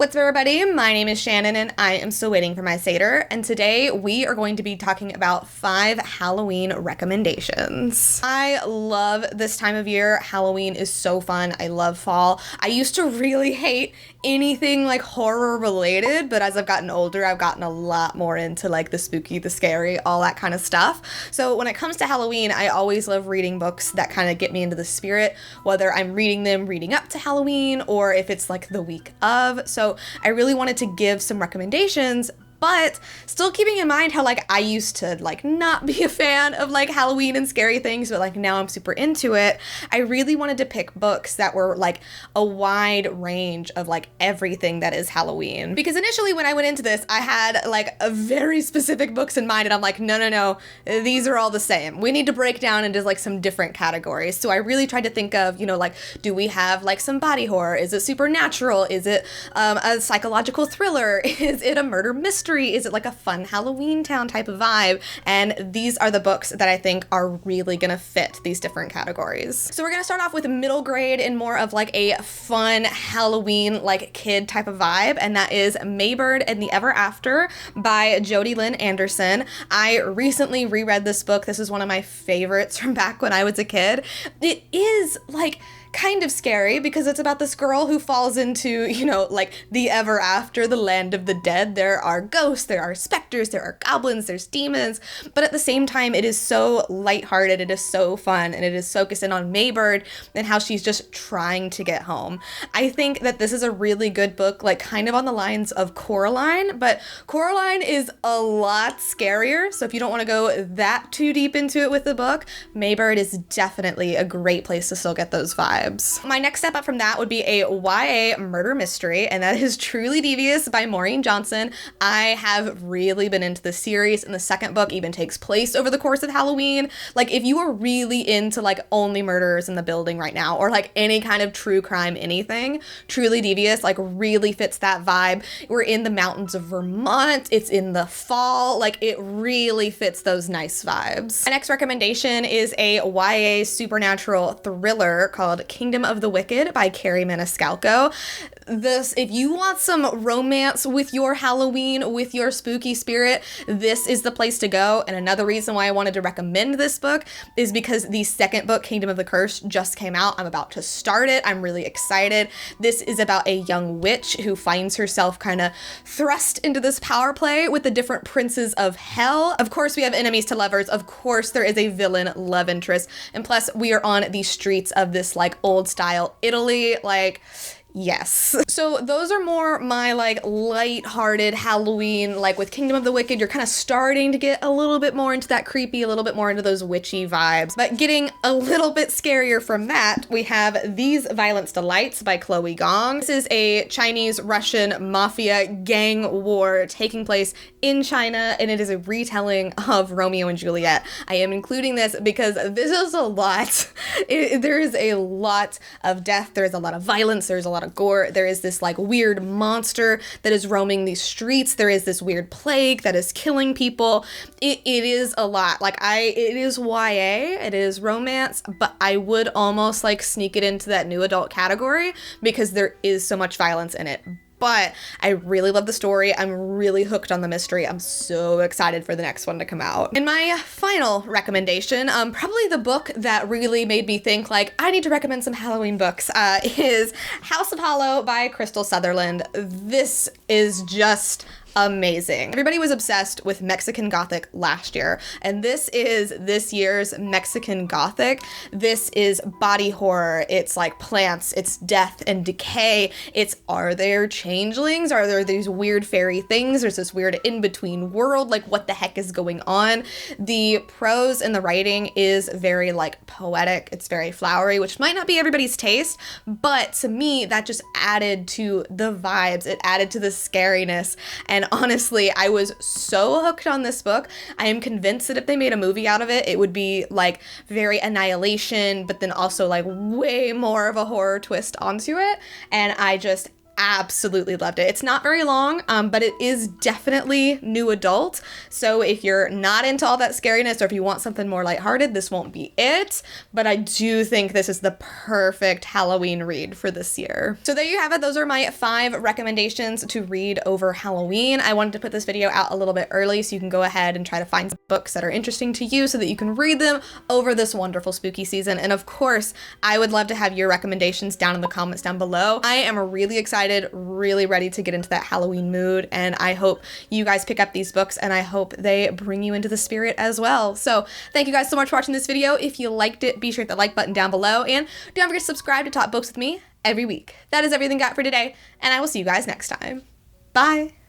What's up, everybody? My name is Shannon and I am still waiting for my Satyr, and today we are going to be talking about 5 Halloween recommendations. I love this time of year. Halloween is so fun. I love fall. I used to really hate anything like horror related, but as I've gotten older, I've gotten a lot more into like the spooky, the scary, all that kind of stuff. So when it comes to Halloween, I always love reading books that kind of get me into the spirit, whether I'm reading them reading up to Halloween or if it's like the week of. So I really wanted to give some recommendations, but still keeping in mind how like I used to like not be a fan of like Halloween and scary things, but like now I'm super into it. I really wanted to pick books that were like a wide range of like everything that is Halloween. Because initially when I went into this, I had like a very specific books in mind, and I'm like, no, these are all the same. We need to break down into like some different categories. So I really tried to think of, like, do we have like some body horror? Is it supernatural? Is it a psychological thriller? Is it a murder mystery? Is it like a fun Halloween town type of vibe? And these are the books that I think are really gonna fit these different categories. So we're gonna start off with middle grade and more of like a fun Halloween like kid type of vibe, and that is Maybird and the Ever After by Jodi Lynn Anderson. I recently reread this book. This is one of my favorites from back when I was a kid. It is like kind of scary because it's about this girl who falls into, like the ever after, the land of the dead. There are ghosts, there are specters, there are goblins, there's demons, but at the same time, it is so lighthearted, it is so fun, and it is focused in on Maybird and how she's just trying to get home. I think that this is a really good book, like kind of on the lines of Coraline, but Coraline is a lot scarier, so if you don't want to go that too deep into it with the book, Maybird is definitely a great place to still get those vibes. My next step up from that would be a YA murder mystery, and that is Truly Devious by Maureen Johnson. I have really been into this series, and the second book even takes place over the course of Halloween. Like, if you are really into like only murders in the building right now, or like any kind of true crime anything, Truly Devious like really fits that vibe. We're in the mountains of Vermont, it's in the fall, like it really fits those nice vibes. My next recommendation is a YA supernatural thriller called Kingdom of the Wicked by Kerri Maniscalco. If you want some romance with your Halloween, with your spooky spirit, this is the place to go. And another reason why I wanted to recommend this book is because the second book, Kingdom of the Curse, just came out. I'm about to start it. I'm really excited. This is about a young witch who finds herself kind of thrust into this power play with the different princes of hell. Of course, we have enemies to lovers. Of course, there is a villain love interest. And plus, we are on the streets of this like old style Italy, like, yes. So those are more my like light-hearted Halloween, like with Kingdom of the Wicked, you're kind of starting to get a little bit more into that creepy, a little bit more into those witchy vibes. But getting a little bit scarier from that, we have These Violence Delights by Chloe Gong. This is a Chinese-Russian mafia gang war taking place in China, and it is a retelling of Romeo and Juliet. I am including this because this is a lot. There is a lot of death, there is a lot of violence, there's a lot of gore, there is this like weird monster that is roaming these streets, there is this weird plague that is killing people. It is a lot. Like it is YA, it is romance, but I would almost like sneak it into that new adult category because there is so much violence in it. But I really love the story. I'm really hooked on the mystery. I'm so excited for the next one to come out. And my final recommendation, probably the book that really made me think like I need to recommend some Halloween books, is House of Holo by Krystal Sutherland. This is just amazing. Everybody was obsessed with Mexican Gothic last year, and this is this year's Mexican Gothic. This is body horror. It's like plants, it's death and decay. It's, are there changelings? Are there these weird fairy things? There's this weird in-between world. Like, what the heck is going on? The prose and the writing is very like poetic. It's very flowery, which might not be everybody's taste, but to me, that just added to the vibes. It added to the scariness. And honestly, I was so hooked on this book. I am convinced that if they made a movie out of it, it would be like very Annihilation, but then also like way more of a horror twist onto it. And I just absolutely loved it. It's not very long, but it is definitely new adult. So if you're not into all that scariness or if you want something more lighthearted, this won't be it. But I do think this is the perfect Halloween read for this year. So there you have it. Those are my 5 recommendations to read over Halloween. I wanted to put this video out a little bit early so you can go ahead and try to find some books that are interesting to you so that you can read them over this wonderful spooky season. And of course, I would love to have your recommendations down in the comments down below. I am really excited, really ready to get into that Halloween mood, and I hope you guys pick up these books and I hope they bring you into the spirit as well. So thank you guys so much for watching this video. If you liked it, be sure to hit the like button down below, and don't forget to subscribe to Talk Books with me every week. That is everything I got for today, and I will see you guys next time. Bye!